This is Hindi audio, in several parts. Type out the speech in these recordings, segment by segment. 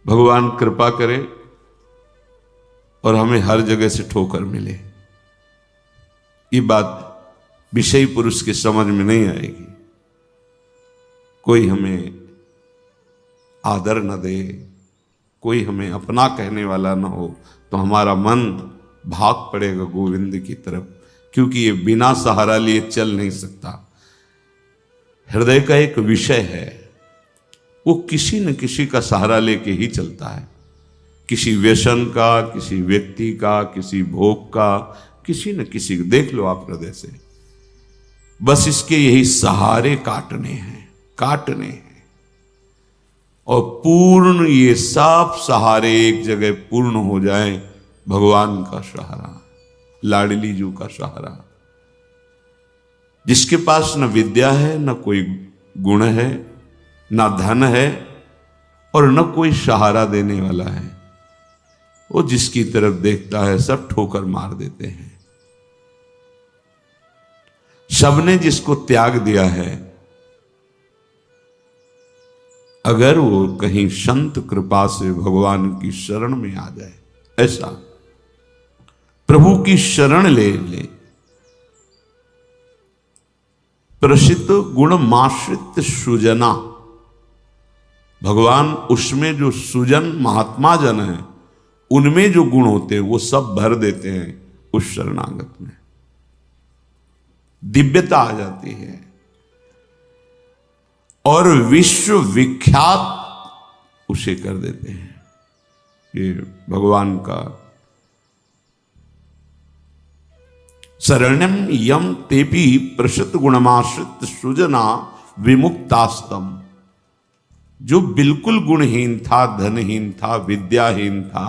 भगवान कृपा करे और हमें हर जगह से ठोकर मिले। ये बात विषयी पुरुष की समझ में नहीं आएगी। कोई हमें आदर न दे, कोई हमें अपना कहने वाला न हो, तो हमारा मन भाग पड़ेगा गोविंद की तरफ, क्योंकि ये बिना सहारा लिए चल नहीं सकता। हृदय का एक विषय है, वो किसी न किसी का सहारा लेके ही चलता है। किसी व्यसन का, किसी व्यक्ति का, किसी भोग का, किसी न किसी को देख लो आप हृदय से। बस इसके यही सहारे काटने हैं और पूर्ण ये सब सहारे एक जगह पूर्ण हो जाए। भगवान का सहारा, लाडली जू का सहारा। जिसके पास न विद्या है, न कोई गुण है, न धन है और न कोई सहारा देने वाला है, वो जिसकी तरफ देखता है सब ठोकर मार देते हैं। सबने जिसको त्याग दिया है, अगर वो कहीं संत कृपा से भगवान की शरण में आ जाए, ऐसा प्रभु की शरण ले ले, प्रसिद्ध गुण माश्रित सुजना, भगवान उसमें जो सुजन महात्मा जन है, उनमें जो गुण होते हैं वो सब भर देते हैं उस शरणागत में। दिव्यता आ जाती है और विश्व विख्यात उसे कर देते हैं। ये भगवान का शरण्यम यम तेपि प्रसिद्ध गुणमाश्रित सुजना विमुक्तास्तम। जो बिल्कुल गुणहीन था, धनहीन था, विद्याहीन था,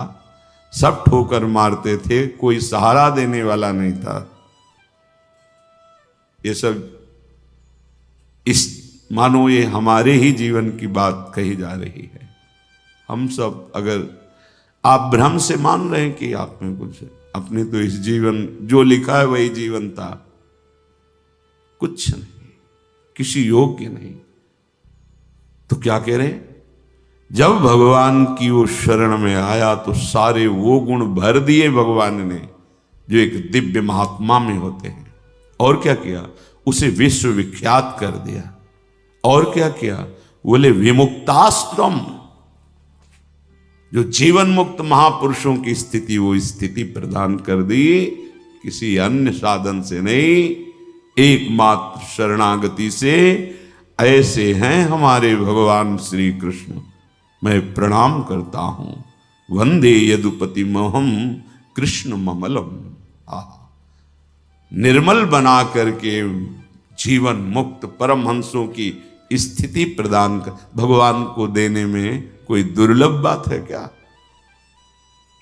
सब ठोकर मारते थे, कोई सहारा देने वाला नहीं था। ये सब इस मानो ये हमारे ही जीवन की बात कही जा रही है। हम सब अगर आप भ्रम से मान रहे हैं कि आप में कुछ है, अपने तो इस जीवन जो लिखा है वही जीवन था, कुछ नहीं, किसी योग्य नहीं। तो क्या कह रहे? जब भगवान की वो शरण में आया तो सारे वो गुण भर दिए भगवान ने जो एक दिव्य महात्मा में होते हैं। और क्या किया? उसे विश्व विख्यात कर दिया। और क्या किया? बोले विमुक्ताश्रम, जो जीवन मुक्त महापुरुषों की स्थिति, वो स्थिति प्रदान कर दी, किसी अन्य साधन से नहीं, एकमात्र शरणागति से। ऐसे हैं हमारे भगवान श्री कृष्ण। मैं प्रणाम करता हूं। वंदे यदुपति मोहम कृष्ण ममलम। निर्मल बना करके जीवन मुक्त परमहंसों की स्थिति प्रदान कर भगवान को देने में कोई दुर्लभ बात है क्या?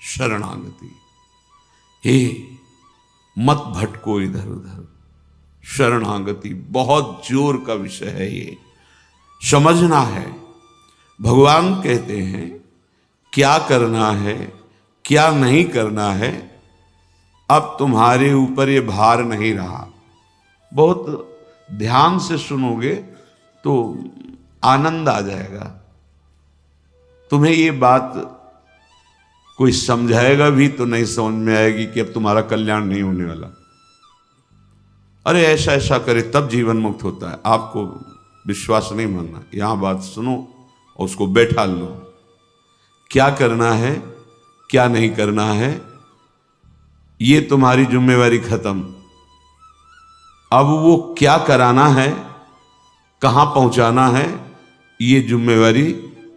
शरणागति। हे मत भटको इधर उधर। शरणागति बहुत जोर का विषय है, ये समझना है। भगवान कहते हैं क्या करना है, क्या नहीं करना है, अब तुम्हारे ऊपर ये भार नहीं रहा। बहुत ध्यान से सुनोगे तो आनंद आ जाएगा। तुम्हें ये बात कोई समझाएगा भी तो नहीं समझ में आएगी कि अब तुम्हारा कल्याण नहीं होने वाला। अरे ऐसा ऐसा करे तब जीवन मुक्त होता है। आपको विश्वास नहीं मानना, यहां बात सुनो और उसको बैठा लो। क्या करना है, क्या नहीं करना है, ये तुम्हारी जिम्मेवारी खत्म। अब वो क्या कराना है, कहां पहुंचाना है, ये जिम्मेवारी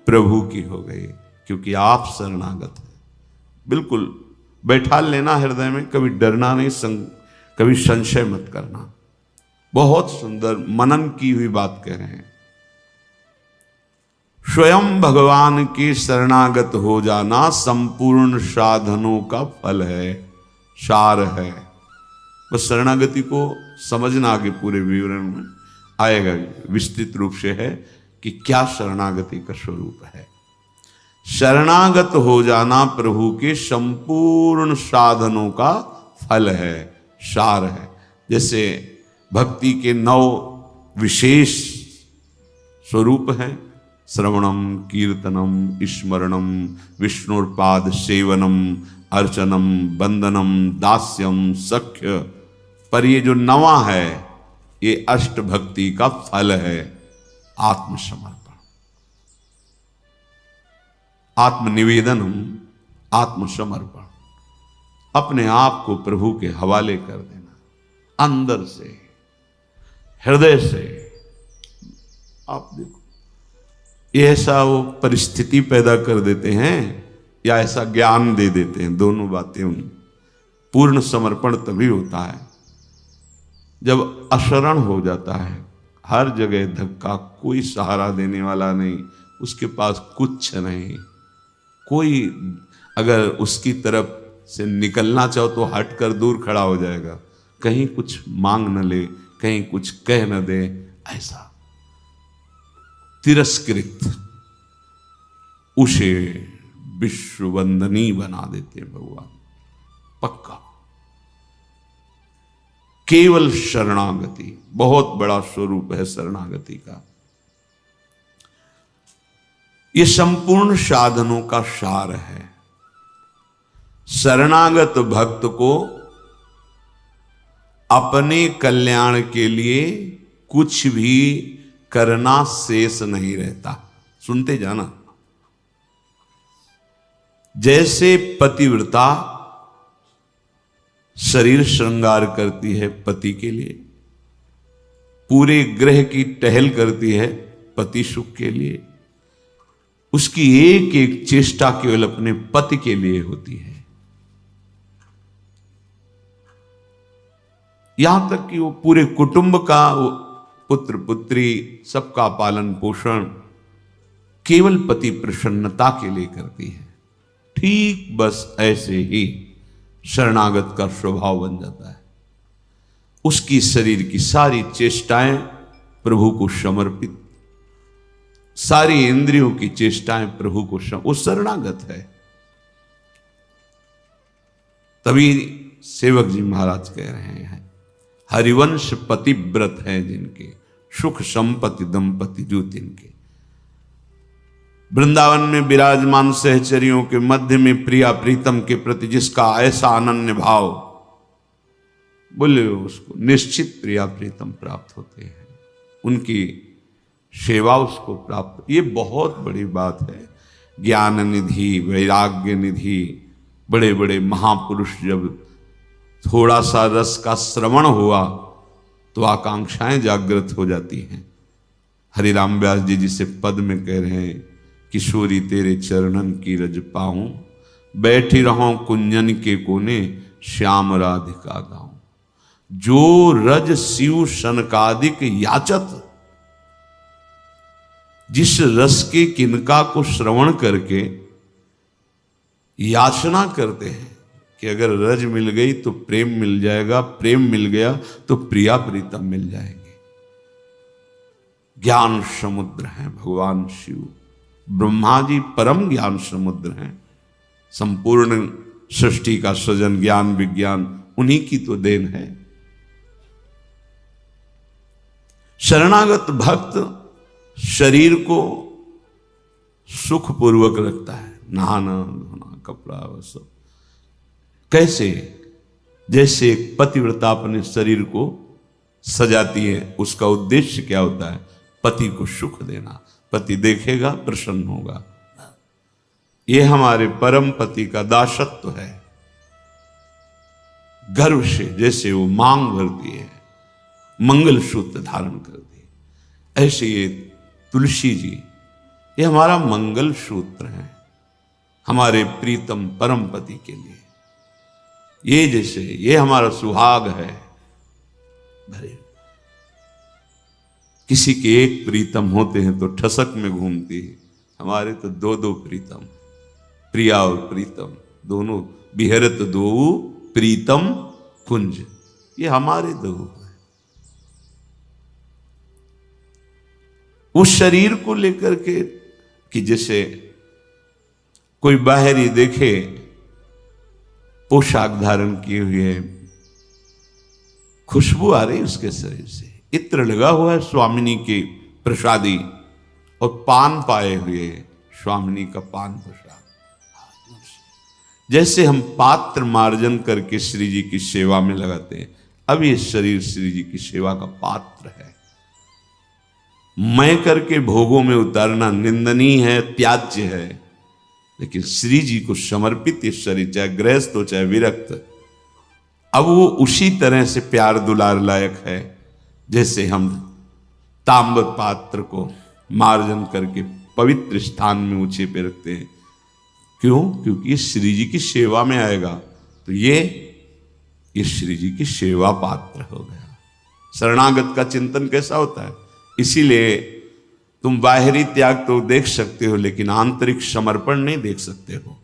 प्रभु की हो गई, क्योंकि आप शरणागत हैं। बिल्कुल बैठा लेना हृदय में, कभी डरना नहीं, कभी संशय मत करना। बहुत सुंदर मनन की हुई बात कह रहे हैं। स्वयं भगवान के शरणागत हो जाना संपूर्ण साधनों का फल है, सार है। बस शरणागति को समझना, आगे पूरे विवरण में आएगा, विस्तृत रूप से है कि क्या शरणागति का स्वरूप है। शरणागत हो जाना प्रभु के संपूर्ण साधनों का फल है, सार है। जैसे भक्ति के 9 विशेष स्वरूप हैं, श्रवणम कीर्तनम स्मरणम विष्णुर्पाद सेवनम अर्चनम वंदनम दास्यम सख्य। पर ये जो नवा है ये अष्ट भक्ति का फल है, आत्मसमर्पण, आत्मनिवेदनम, आत्मसमर्पण, अपने आप को प्रभु के हवाले कर देना, अंदर से, हृदय से। आप देखो ये ऐसा वो परिस्थिति पैदा कर देते हैं या ऐसा ज्ञान दे देते हैं, दोनों बातें उन। पूर्ण समर्पण तभी होता है जब अशरण हो जाता है, हर जगह धक्का, कोई सहारा देने वाला नहीं, उसके पास कुछ नहीं, कोई अगर उसकी तरफ से निकलना चाहो तो हटकर दूर खड़ा हो जाएगा, कहीं कुछ मांग न ले, कहीं कुछ कह न दे, ऐसा तिरस्कृत उसे विश्ववंदनी बना देते हैं भगवान। पक्का केवल शरणागति बहुत बड़ा स्वरूप है शरणागति का। ये संपूर्ण साधनों का सार है। शरणागत भक्त को अपने कल्याण के लिए कुछ भी करना शेष नहीं रहता। सुनते जाना, जैसे पतिव्रता शरीर श्रृंगार करती है पति के लिए, पूरे ग्रह की टहल करती है पति सुख के लिए, उसकी एक एक चेष्टा केवल अपने पति के लिए होती है। यहां तक कि वो पूरे कुटुंब का, वो पुत्र पुत्री सबका पालन पोषण केवल पति प्रसन्नता के लिए करती है। ठीक बस ऐसे ही शरणागत का स्वभाव बन जाता है। उसकी शरीर की सारी चेष्टाएं प्रभु को समर्पित, सारी इंद्रियों की चेष्टाएं प्रभु को वो शरणागत है। तभी सेवक जी महाराज कह रहे हैं, हरिवंश पतिव्रत हैं जिनके, सुख संपत्ति दंपति जो तिनके। वृंदावन में विराजमान सहचरियों के मध्य में प्रिया प्रीतम के प्रति जिसका ऐसा अनन्य भाव, बोले उसको निश्चित प्रिया प्रीतम प्राप्त होते हैं, उनकी सेवा उसको प्राप्त। ये बहुत बड़ी बात है। ज्ञान निधि, वैराग्य निधि, बड़े बड़े महापुरुष जब थोड़ा सा रस का श्रवण हुआ तो आकांक्षाएं जागृत हो जाती हैं। हरिराम व्यास जी जिसे पद में कह रहे हैं, किशोरी तेरे चरणन की रज पाऊं, बैठी रहूं कुंजन के कोने, श्याम राधिका गाऊं। जो रज शिव सनकादिक याचत, जिस रस के किनका को श्रवण करके याचना करते हैं कि अगर रज मिल गई तो प्रेम मिल जाएगा, प्रेम मिल गया तो प्रिया प्रीतम मिल जाएंगे। ज्ञान समुद्र हैं भगवान शिव, ब्रह्मा जी परम ज्ञान समुद्र हैं। संपूर्ण सृष्टि का सृजन, ज्ञान विज्ञान उन्हीं की तो देन है। शरणागत भक्त शरीर को सुखपूर्वक रखता है, नहाना धोना कपड़ा वह सब। कैसे? जैसे एक पतिव्रता अपने शरीर को सजाती है, उसका उद्देश्य क्या होता है? पति को सुख देना। पति देखेगा प्रसन्न होगा। ये हमारे परम पति का दासत्व है। गर्व से जैसे वो मांग भरती है, मंगल सूत्र धारण करती है, ऐसे ये तुलसी जी, ये हमारा मंगल सूत्र है हमारे प्रीतम परम पति के लिए। ये जैसे ये हमारा सुहाग है। किसी के एक प्रीतम होते हैं तो ठसक में घूमती है, हमारे तो दो दो प्रीतम, प्रिया और प्रीतम दोनों, बिहरत दो प्रीतम कुंज, ये हमारे दो हैं। उस शरीर को लेकर के कि जैसे कोई बाहरी देखे पोशाक धारण किए हुए, खुशबू आ रही उसके शरीर से, इत्र लगा हुआ है स्वामिनी की प्रसादी, और पान पाए हुए स्वामिनी का पान प्रसाद। जैसे हम पात्र मार्जन करके श्री जी की सेवा में लगाते हैं, अब ये शरीर श्री जी की सेवा का पात्र है। मैं करके भोगों में उतारना निंदनीय है, त्याज्य है, लेकिन श्री जी को समर्पित ये शरीर, चाहे गृहस्थ हो चाहे विरक्त, अब वो उसी तरह से प्यार दुलार लायक है जैसे हम ताम्र पात्र को मार्जन करके पवित्र स्थान में ऊंचे पे रखते हैं। क्यों? क्योंकि ये श्री जी की सेवा में आएगा, तो ये श्री जी की सेवा पात्र हो गया। शरणागत का चिंतन कैसा होता है? इसीलिए तुम बाहरी त्याग तो देख सकते हो, लेकिन आंतरिक समर्पण नहीं देख सकते हो।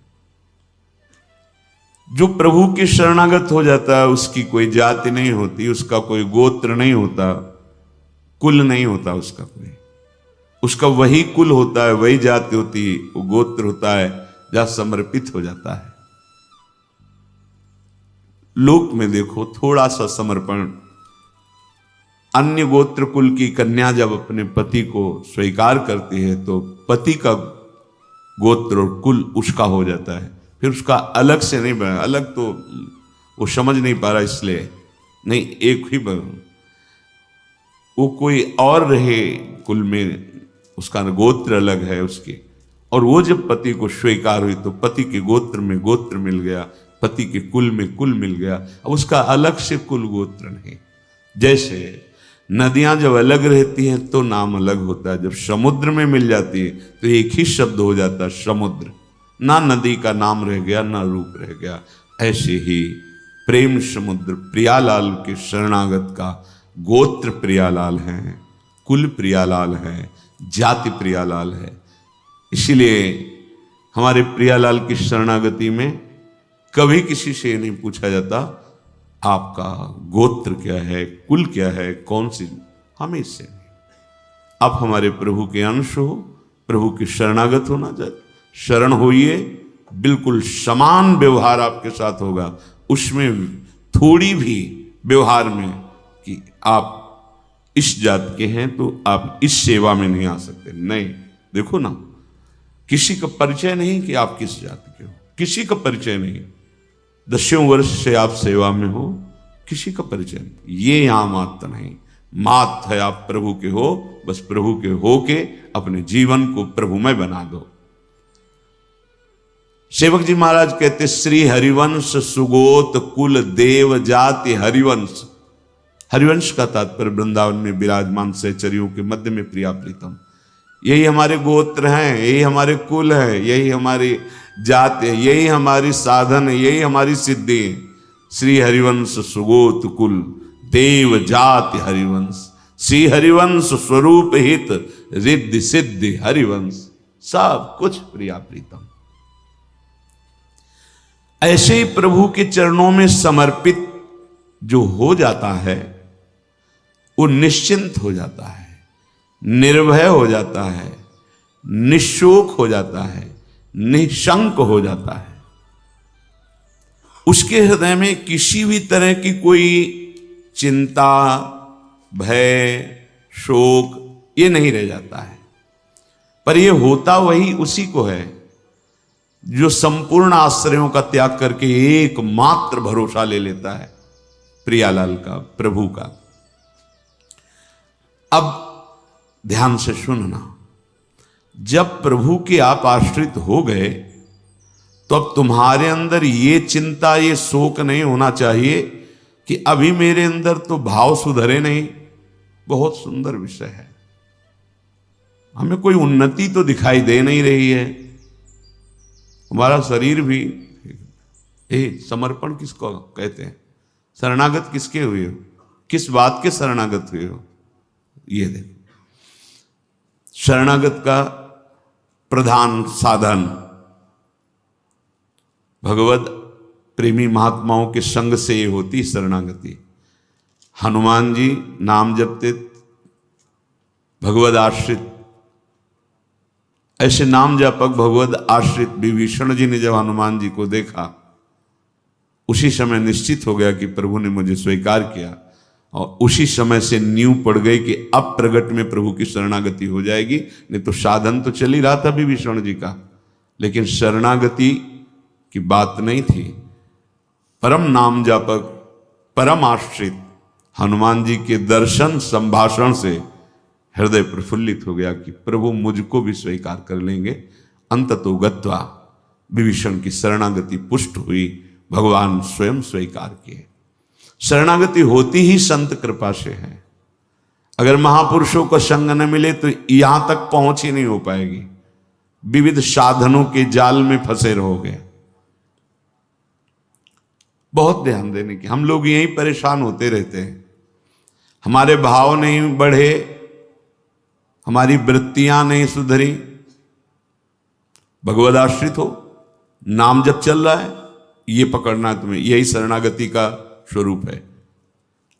जो प्रभु के शरणागत हो जाता है उसकी कोई जाति नहीं होती, उसका कोई गोत्र नहीं होता, कुल नहीं होता उसका कोई, उसका वही कुल होता है, वही जाति होती है, वो गोत्र होता है जहां समर्पित हो जाता है। लोक में देखो थोड़ा सा समर्पण, अन्य गोत्र कुल की कन्या जब अपने पति को स्वीकार करती है तो पति का गोत्र और कुल उसका हो जाता है, फिर उसका अलग से नहीं बना। अलग तो वो समझ नहीं पा रहा, इसलिए नहीं, एक ही बना, वो कोई और रहे कुल में, उसका गोत्र अलग है उसके। और वो जब पति को स्वीकार हुई तो पति के गोत्र में गोत्र मिल गया, पति के कुल में कुल मिल गया, अब उसका अलग से कुल गोत्र नहीं। जैसे नदियां जब अलग रहती हैं तो नाम अलग होता है, जब समुद्र में मिल जाती है तो एक ही शब्द हो जाता है समुद्र, ना नदी का नाम रह गया ना रूप रह गया। ऐसे ही प्रेम समुद्र प्रियालाल के शरणागत का गोत्र प्रियालाल है, कुल प्रियालाल है, जाति प्रियालाल है। इसीलिए हमारे प्रियालाल की शरणागति में कभी किसी से नहीं पूछा जाता आपका गोत्र क्या है, कुल क्या है, कौन सी, हमें इससे नहीं। आप हमारे प्रभु के अंश हो, प्रभु के शरणागत होना चाहिए, शरण होइए, बिल्कुल समान व्यवहार आपके साथ होगा। उसमें थोड़ी भी व्यवहार में कि आप इस जात के हैं तो आप इस सेवा में नहीं आ सकते, नहीं। देखो ना, किसी का परिचय नहीं कि आप किस जाति के हो, किसी का परिचय नहीं। 10 वर्ष से आप सेवा में हो, किसी का परिचय नहीं। ये यहां मात्र नहीं, मात है आप प्रभु के हो, बस प्रभु के हो के अपने जीवन को प्रभुमय बना दो। सेवक जी महाराज कहते, श्री हरिवंश सुगोत कुल देव जाति हरिवंश। हरिवंश का तात्पर्य वृंदावन में विराजमान सहचरियों के मध्य में प्रिया प्रीतम, यही हमारे गोत्र हैं, यही हमारे कुल है, यही हमारी जात है, यही हमारी साधन है, यही हमारी सिद्धि है। श्री हरिवंश सुगोत कुल देव जाति हरिवंश, श्री हरिवंश स्वरूप हित रिद्धि सिद्धि हरिवंश, सब कुछ प्रिया प्रीतम। ऐसे ही प्रभु के चरणों में समर्पित जो हो जाता है वो निश्चिंत हो जाता है, निर्भय हो जाता है, निशोक हो जाता है, निशंक हो जाता है। उसके हृदय में किसी भी तरह की कोई चिंता, भय, शोक ये नहीं रह जाता है। पर ये होता वही उसी को है जो संपूर्ण आश्रयों का त्याग करके एकमात्र भरोसा ले लेता है प्रियालाल का, प्रभु का। अब ध्यान से सुनना, जब प्रभु के आप आश्रित हो गए तो अब तुम्हारे अंदर ये चिंता, ये शोक नहीं होना चाहिए कि अभी मेरे अंदर तो भाव सुधरे नहीं। बहुत सुंदर विषय है, हमें कोई उन्नति तो दिखाई दे नहीं रही है, हमारा शरीर भी। समर्पण किसको कहते हैं? शरणागत किसके हुए हो? किस बात के शरणागत हुए हो? ये देखो, शरणागत का प्रधान साधन भगवत प्रेमी महात्माओं के संग से ये होती शरणागति। हनुमान जी नाम जपते, भगवत आश्रित, ऐसे नाम जापक भगवत आश्रित विभीषण जी ने जब हनुमान जी को देखा, उसी समय निश्चित हो गया कि प्रभु ने मुझे स्वीकार किया। और उसी समय से नींव पड़ गई कि अब प्रगट में प्रभु की शरणागति हो जाएगी। नहीं तो साधन तो चल ही रहा था विभीषण जी का, लेकिन शरणागति की बात नहीं थी। परम नाम जापक, परम आश्रित हनुमान जी के दर्शन संभाषण से हृदय प्रफुल्लित हो गया कि प्रभु मुझको भी स्वीकार कर लेंगे। अंततो गत्वा विभीषण की शरणागति पुष्ट हुई, भगवान स्वयं स्वीकार किए। शरणागति होती ही संत कृपा से है। अगर महापुरुषों का संग न मिले तो यहां तक पहुंच ही नहीं हो पाएगी, विविध साधनों के जाल में फंसे रहोगे। बहुत ध्यान देने की, हम लोग यहीं परेशान होते रहते हैं। हमारे भाव नहीं बढ़े, हमारी वृत्तियां नहीं सुधरी। भगवद आश्रित हो, नाम जब चल रहा है ये पकड़ना है तुम्हें, यही शरणागति का स्वरूप है।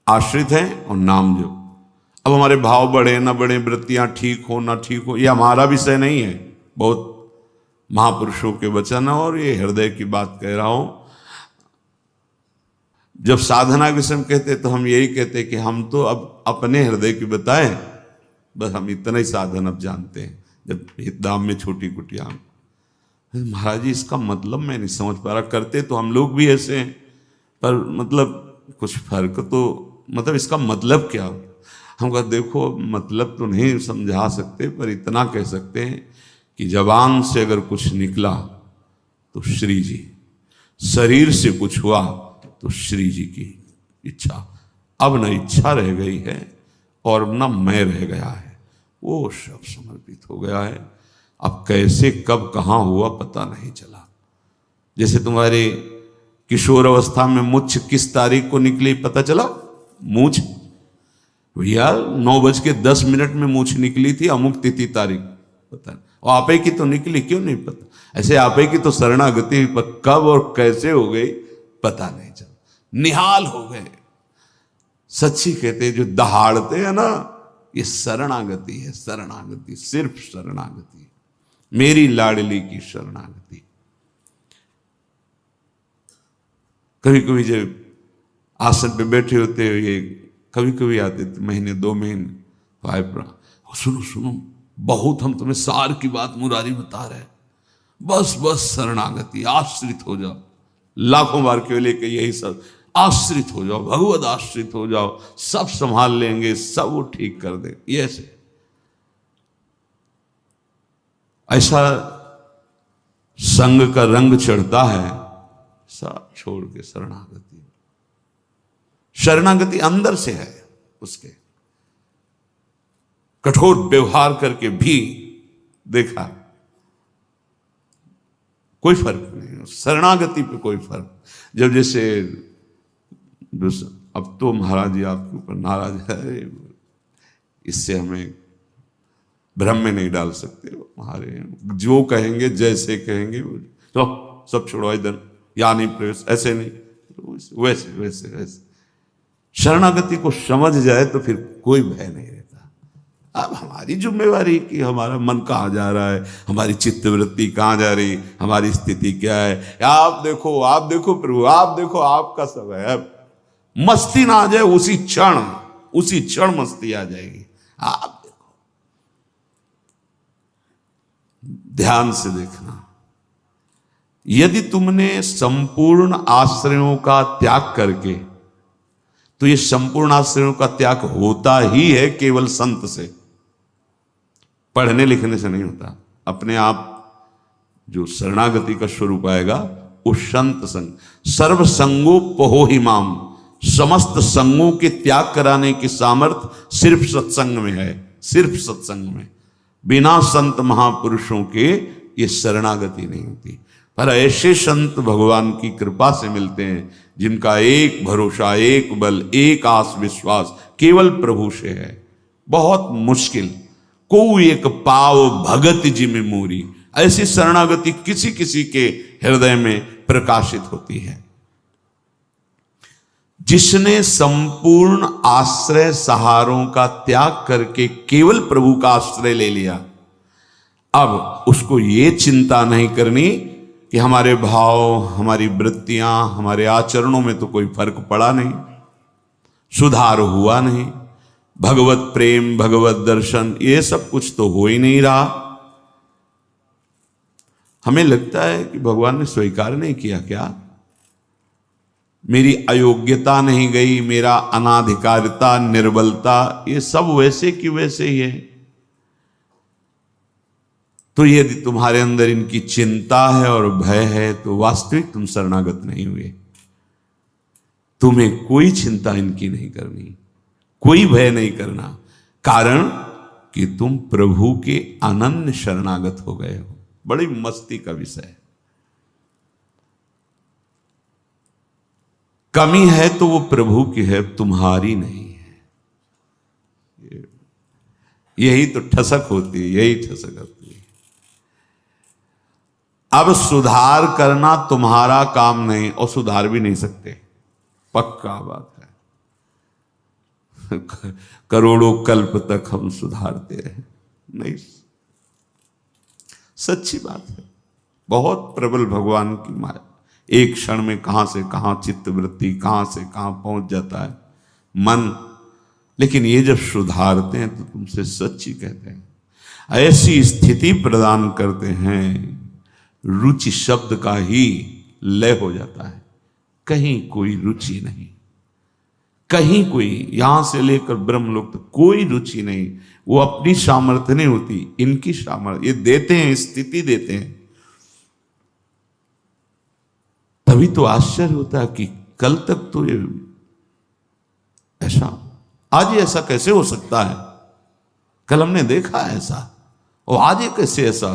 आश्रित है और नाम जप। अब हमारे भाव बढ़े ना बढ़े, वृत्तियां ठीक हो ना ठीक हो, ये हमारा विषय नहीं है। बहुत महापुरुषों के वचन और ये हृदय की बात कह रहा हूं। जब साधना के समय कहते तो हम यही कहते कि हम तो अब अपने हृदय की बताएं, बस हम इतना ही साधन अब जानते हैं। जब हितधाम में छोटी कुटिया, महाराज जी इसका मतलब मैं नहीं समझ पा रहा। करते तो हम लोग भी ऐसे हैं, पर मतलब कुछ फर्क तो, मतलब इसका मतलब क्या? हम कहा देखो मतलब तो नहीं समझा सकते, पर इतना कह सकते हैं कि जबान से अगर कुछ निकला तो श्री जी, शरीर से कुछ हुआ तो श्री जी की इच्छा। अब न इच्छा रह गई है और न मैं रह गया है, वो सब समर्पित हो गया है। अब कैसे कब कहाँ हुआ पता नहीं चला। जैसे तुम्हारे किशोर अवस्था में मुछ किस तारीख को निकली पता चला? मूछ भैया 9:10 में मूछ निकली थी, अमुक तिथि तारीख पता नहीं। और आपे की तो निकली, क्यों नहीं पता? ऐसे आपे की तो शरणागति कब और कैसे हो गई पता नहीं चला, निहाल हो गए। सच्ची कहते जो दहाड़ते हैं ना, ये शरणागति है। शरणागति, सिर्फ शरणागति, मेरी लाडली की शरणागति। कभी कभी जब आसन पे बैठे होते हो, ये कभी कभी आते थे महीने 2 महीने, तो आए सुनो सुनो, बहुत हम तुम्हें सार की बात मुरारी बता रहे हैं, बस बस शरणागति, आश्रित हो जाओ। लाखों बार केवल लेके यही सब, आश्रित हो जाओ, भगवद आश्रित हो जाओ, सब संभाल लेंगे, सब वो ठीक कर दे। ये ऐसा संग का रंग चढ़ता है, सब छोड़ के शरणागति। शरणागति अंदर से है उसके। कठोर व्यवहार करके भी देखा कोई फर्क नहीं, शरणागति पे कोई फर्क। जब जैसे अब तो महाराज जी आपके ऊपर नाराज है, इससे हमें भ्रम में नहीं डाल सकते। हमारे जो कहेंगे जैसे कहेंगे, तो सब छोड़ो इधर, या नहीं प्रवेश, ऐसे नहीं, वैसे वैसे वैसे। शरणागति को समझ जाए तो फिर कोई भय नहीं रहता। अब हमारी जिम्मेवारी कि हमारा मन कहाँ जा रहा है, हमारी चित्तवृत्ति कहाँ जा रही, हमारी स्थिति क्या है। आप देखो प्रभु, आप देखो, आपका सब है। मस्ती ना आ जाए, उसी क्षण मस्ती आ जाएगी। आप देखो, ध्यान से देखना। यदि तुमने संपूर्ण आश्रयों का त्याग करके, तो ये संपूर्ण आश्रयों का त्याग होता ही है केवल संत से, पढ़ने लिखने से नहीं होता। अपने आप जो शरणागति का स्वरूप आएगा वो संत संग। सर्व संगोपहो ही माम, समस्त संगों के त्याग कराने की सामर्थ्य सिर्फ सत्संग में है, सिर्फ सत्संग में। बिना संत महापुरुषों के ये शरणागति नहीं होती। पर ऐसे संत भगवान की कृपा से मिलते हैं जिनका एक भरोसा, एक बल, एक आस विश्वास केवल प्रभु से है। बहुत मुश्किल को एक पाव भगत जी में मोरी, ऐसी शरणागति किसी किसी के हृदय में प्रकाशित होती है। जिसने संपूर्ण आश्रय सहारों का त्याग करके केवल प्रभु का आश्रय ले लिया, अब उसको ये चिंता नहीं करनी कि हमारे भाव, हमारी वृत्तियां, हमारे आचरणों में तो कोई फर्क पड़ा नहीं। सुधार हुआ नहीं, भगवत प्रेम, भगवत दर्शन, ये सब कुछ तो हो ही नहीं रहा। हमें लगता है कि भगवान ने स्वीकार नहीं किया क्या? मेरी अयोग्यता नहीं गई, मेरा अनाधिकारिता, निर्बलता, ये सब वैसे की वैसे ही है। तो यदि तुम्हारे अंदर इनकी चिंता है और भय है तो वास्तविक तुम शरणागत नहीं हुए। तुम्हें कोई चिंता इनकी नहीं करनी, कोई भय नहीं करना, कारण कि तुम प्रभु के अनन्य शरणागत हो गए हो। बड़ी मस्ती का विषय है। कमी है तो वो प्रभु की है, तुम्हारी नहीं है। यही तो ठसक होती है, यही ठसक होती है। अब सुधार करना तुम्हारा काम नहीं, और सुधार भी नहीं सकते, पक्का बात है। करोड़ों कल्प तक हम सुधारते रहे, नहीं, सच्ची बात है। बहुत प्रबल भगवान की माया, एक क्षण में कहां से कहां चित्त वृत्ति, कहां से कहां पहुंच जाता है मन। लेकिन ये जब सुधारते हैं तो तुमसे सच्ची कहते हैं, ऐसी स्थिति प्रदान करते हैं, रुचि शब्द का ही लय हो जाता है। कहीं कोई रुचि नहीं, कहीं कोई, यहां से लेकर ब्रह्मलोक तक कोई रुचि नहीं। वो अपनी सामर्थ्य नहीं होती, इनकी सामर्थ्य, ये देते हैं, स्थिति देते हैं। तभी तो आश्चर्य होता है कि कल तक तो ये ऐसा, आज ये ऐसा कैसे हो सकता है? कल हमने देखा ऐसा, और आज ये कैसे ऐसा?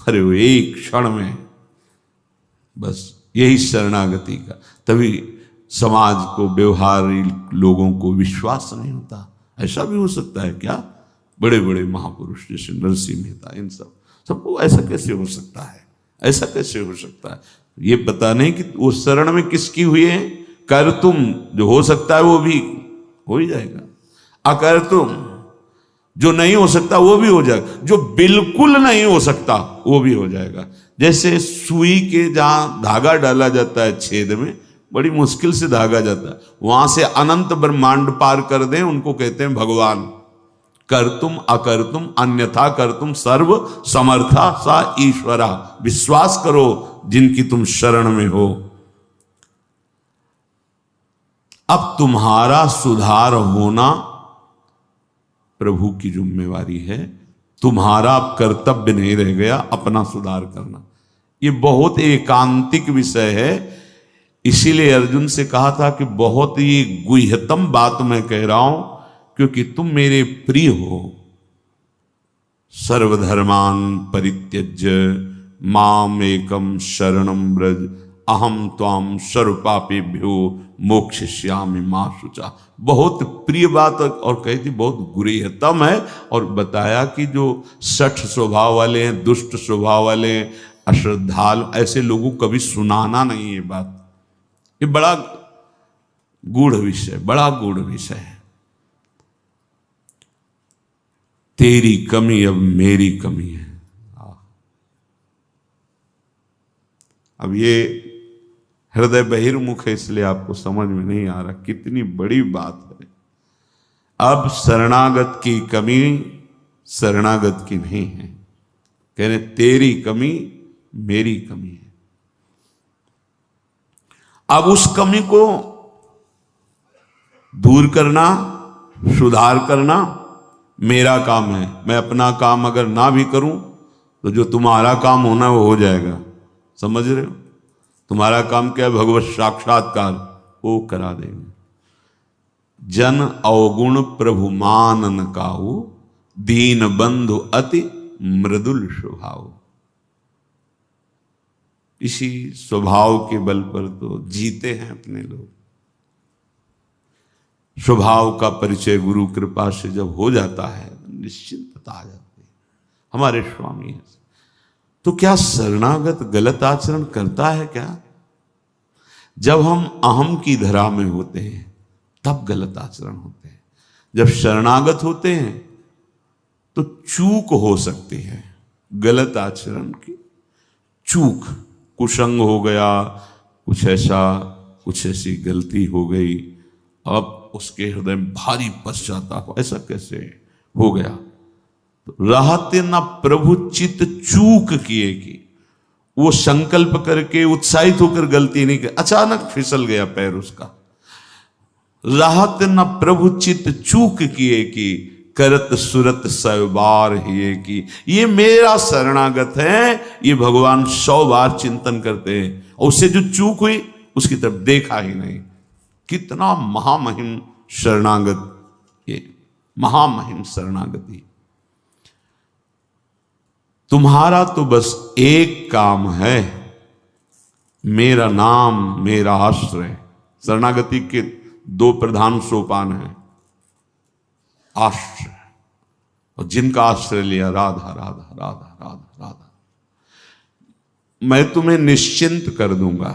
अरे वो एक क्षण में, बस यही शरणागति का। तभी समाज को, व्यवहारी लोगों को विश्वास नहीं होता। ऐसा भी हो सकता है क्या? बड़े बड़े महापुरुष जैसे नरसिंह मेहता, इन सबको ऐसा कैसे हो सकता है? ऐसा कैसे हो सकता है? ये पता नहीं कि वो शरण में किसकी हुई है। कर तुम, जो हो सकता है वो भी हो ही जाएगा, अकर तुम, जो नहीं हो सकता वो भी हो जाएगा, जो बिल्कुल नहीं हो सकता वो भी हो जाएगा। जैसे सुई के जहां धागा डाला जाता है छेद में, बड़ी मुश्किल से धागा जाता है, वहां से अनंत ब्रह्मांड पार कर दें, उनको कहते हैं भगवान। कर तुम अकर तुम अन्यथा कर तुम सर्व समर्था सा ईश्वरा। विश्वास करो जिनकी तुम शरण में हो। अब तुम्हारा सुधार होना प्रभु की जिम्मेवारी है, तुम्हारा कर्तव्य नहीं रह गया अपना सुधार करना। ये बहुत एकांतिक विषय है। इसीलिए अर्जुन से कहा था कि बहुत ही गुह्यतम बात मैं कह रहा हूं, क्योंकि तुम मेरे प्रिय हो। सर्वधर्मान परित्यज्य माम एकम शरणम व्रज अहम त्वाम सर्वपापेभ्यो मोक्षयिष्यामि मा शुचा। बहुत प्रिय बात, और कही थी बहुत गुह्यतम है। और बताया कि जो सठ स्वभाव वाले हैं, दुष्ट स्वभाव वाले हैं, अश्रद्धालु, ऐसे लोगों को कभी सुनाना नहीं ये बात। ये बड़ा गूढ़ विषय, बड़ा गूढ़ विषय है। तेरी कमी अब मेरी कमी है। अब ये हृदय बहिर्मुख है, इसलिए आपको समझ में नहीं आ रहा कितनी बड़ी बात है। अब शरणागत की कमी शरणागत की नहीं है, कहने तेरी कमी मेरी कमी है। अब उस कमी को दूर करना, सुधार करना मेरा काम है। मैं अपना काम अगर ना भी करूं तो जो तुम्हारा काम होना वो हो जाएगा। समझ रहे हो? तुम्हारा काम क्या है? भगवत साक्षात्कार, वो करा देंगे। जन अवगुण प्रभु मानन काहू, दीन बंधु अति मृदुल स्वभाव। इसी स्वभाव के बल पर तो जीते हैं अपने लोग। स्वभाव का परिचय गुरु कृपा से जब हो जाता है निश्चिंतता आ जाती है। हमारे स्वामी है। तो क्या शरणागत गलत आचरण करता है क्या? जब हम अहम की धरा में होते हैं तब गलत आचरण होते हैं। जब शरणागत होते हैं तो चूक हो सकती है, गलत आचरण की चूक, कुसंग हो गया, कुछ ऐसी गलती हो गई। अब उसके हृदय में भारी पश्चाताप, ऐसा कैसे हो गया? तो रहते न प्रभु चित चूक किए कि वो संकल्प करके उत्साहित होकर गलती नहीं की, अचानक फिसल गया पैर उसका। रहत न प्रभु चित चूक किए कि करत सुरत सौ ही की। ये मेरा शरणागत है, ये भगवान 100 बार चिंतन करते हैं और उससे जो चूक हुई उसकी तरफ देखा ही नहीं। कितना महामहिम शरणागत, ये महामहिम शरणागति। तुम्हारा तो बस एक काम है, मेरा नाम मेरा आश्रय। शरणागति के 2 प्रधान सोपान हैं, आश्रय और जिनका आश्रय लिया राधा राधा राधा राधा राधा, मैं तुम्हें निश्चिंत कर दूंगा।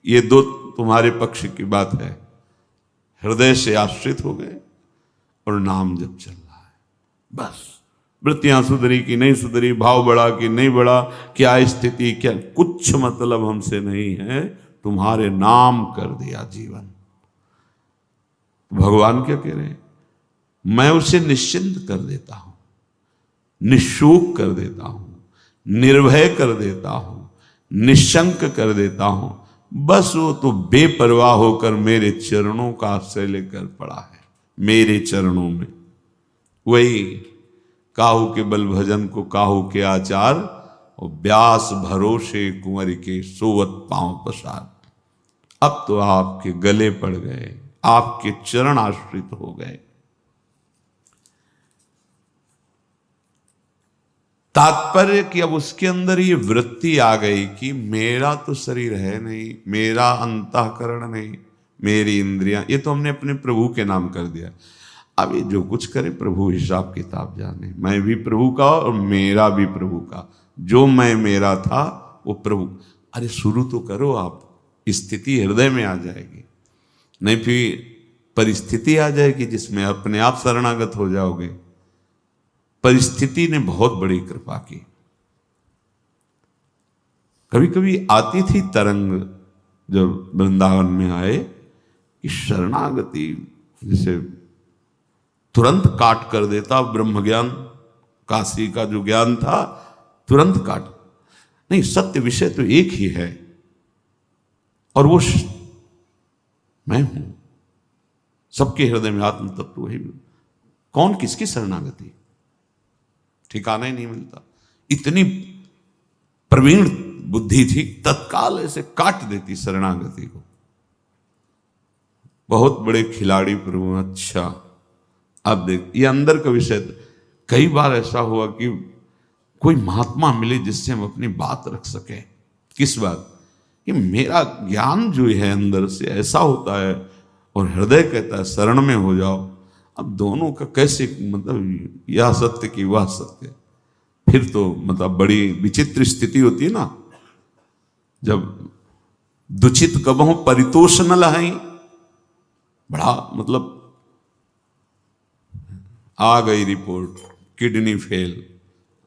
ये 2 तुम्हारे पक्ष की बात है। हृदय से आश्रित हो गए और नाम जब चल रहा है, बस वृत्तियां सुधरी कि नहीं सुधरी, भाव बढ़ा कि नहीं बढ़ा, क्या स्थिति, क्या कुछ मतलब हमसे नहीं है, तुम्हारे नाम कर दिया जीवन। भगवान क्या कह रहे हैं? मैं उसे निश्चिंत कर देता हूं, निशोक कर देता हूं, निर्भय कर देता हूं, निशंक कर देता हूं। बस वो तो बेपरवाह होकर मेरे चरणों का आश्रय लेकर पड़ा है, मेरे चरणों में। वही काहू के बल भजन को काहू के आचार, और व्यास भरोसे कुंवर के सोवत पांव पसार। अब तो आपके गले पड़ गए, आपके चरण आश्रित हो गए। तात्पर्य कि अब उसके अंदर ये वृत्ति आ गई कि मेरा तो शरीर है नहीं, मेरा अंतःकरण नहीं, मेरी इंद्रियां, ये तो हमने अपने प्रभु के नाम कर दिया। अब ये जो कुछ करे प्रभु हिसाब किताब जाने, मैं भी प्रभु का और मेरा भी प्रभु का। जो मैं मेरा था वो प्रभु। अरे शुरू तो करो आप, स्थिति हृदय में आ जाएगी, नहीं फिर परिस्थिति आ जाएगी जिसमें अपने आप शरणागत हो जाओगे। परिस्थिति ने बहुत बड़ी कृपा की। कभी कभी आती थी तरंग जब वृंदावन में आए कि शरणागति जैसे तुरंत काट कर देता। ब्रह्म ज्ञान, काशी का जो ज्ञान था तुरंत काट। नहीं, सत्य विषय तो एक ही है और वो मैं हूं। सबके हृदय में आत्म तत्व वही। कौन किसकी शरणागति, ठिकाना ही नहीं मिलता। इतनी प्रवीण बुद्धि थी, तत्काल ऐसे काट देती शरणागति को। बहुत बड़े खिलाड़ी प्रभु। अच्छा अब देख, ये अंदर का विषय। कई बार ऐसा हुआ कि कोई महात्मा मिले जिससे हम अपनी बात रख सके। किस बात? कि मेरा ज्ञान जो है अंदर से ऐसा होता है और हृदय कहता है शरण में हो जाओ। अब दोनों का कैसे, मतलब यह सत्य कि वह सत्य, फिर तो मतलब बड़ी विचित्र स्थिति होती है ना। जब दुचित कबहू परितोष न लहाई, बड़ा मतलब आ गई रिपोर्ट किडनी फेल।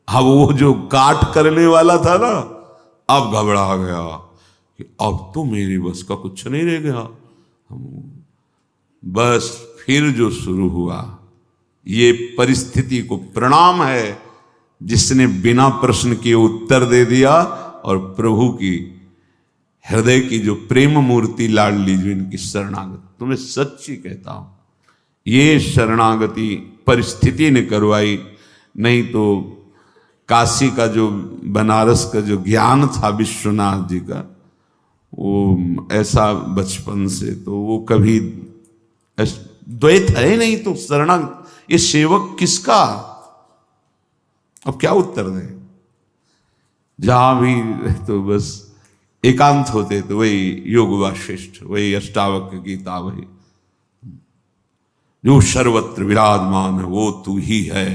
अब वो जो काट करने वाला था ना, अब घबरा गया कि अब तो मेरी बस का कुछ नहीं रह गया। बस फिर जो शुरू हुआ, ये परिस्थिति को प्रणाम है जिसने बिना प्रश्न के उत्तर दे दिया। और प्रभु की हृदय की जो प्रेम मूर्ति लाडली जो इनकी शरणागति, तुम्हें सच्ची कहता हूं, ये शरणागति परिस्थिति ने करवाई। नहीं तो काशी का जो, बनारस का जो ज्ञान था विश्वनाथ जी का, वो ऐसा बचपन से तो वो कभी द्वैत है नहीं। तो शरणागत, ये सेवक किसका? अब क्या उत्तर दें? जहां भी तो बस एकांत होते तो वही योग वाशिष्ठ, वही अष्टावक्र गीता, वही जो सर्वत्र विराजमान है वो तू ही है,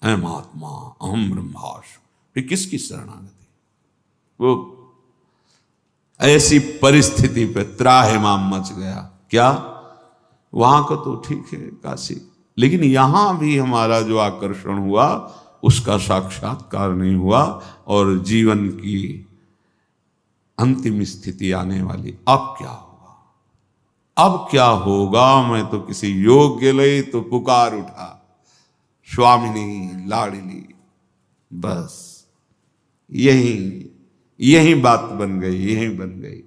अहम आत्मा अहम ब्रह्मास्मि। फिर किसकी शरणागति? वो ऐसी परिस्थिति पे त्राहिमाम मच गया। क्या वहां का तो ठीक है काशी, लेकिन यहां भी हमारा जो आकर्षण हुआ उसका साक्षात्कार नहीं हुआ और जीवन की अंतिम स्थिति आने वाली। अब क्या होगा? अब क्या होगा, मैं तो किसी योग्य लई तो पुकार उठा, स्वामिनी लाडली। बस यही बात बन गई, यही बन गई।